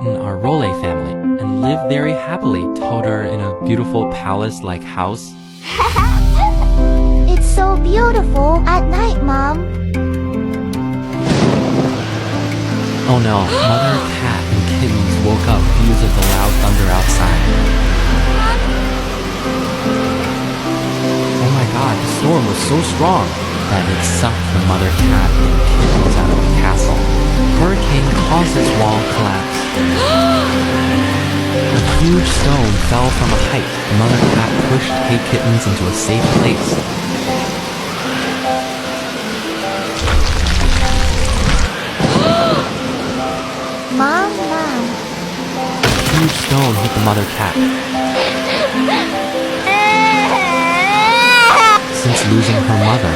kitten are Role family and live very happily, told her in a beautiful palace-like house. It's so beautiful at night, Mom. Oh no, Mother Cat and kittens woke up because of the loud thunder outside. Oh my god, the storm was so strong that it sucked the Mother Cat and kittens out of the castle. Hurricane caused its wall collapse. A huge stone fell from a height. Mother Cat pushed Hey Kittens into a safe place. Mom. A huge stone hit the Mother Cat. Since losing her mother,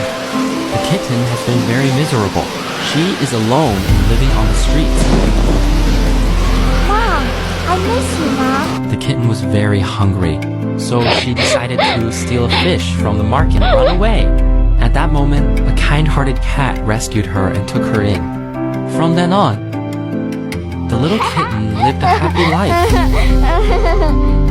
the kitten has been very miserable. She is alone and living on the streets. Mom, I miss you, Mom. The kitten was very hungry, so she decided to steal a fish from the market and run away. At that moment, a kind-hearted cat rescued her and took her in. From then on, the little kitten lived a happy life.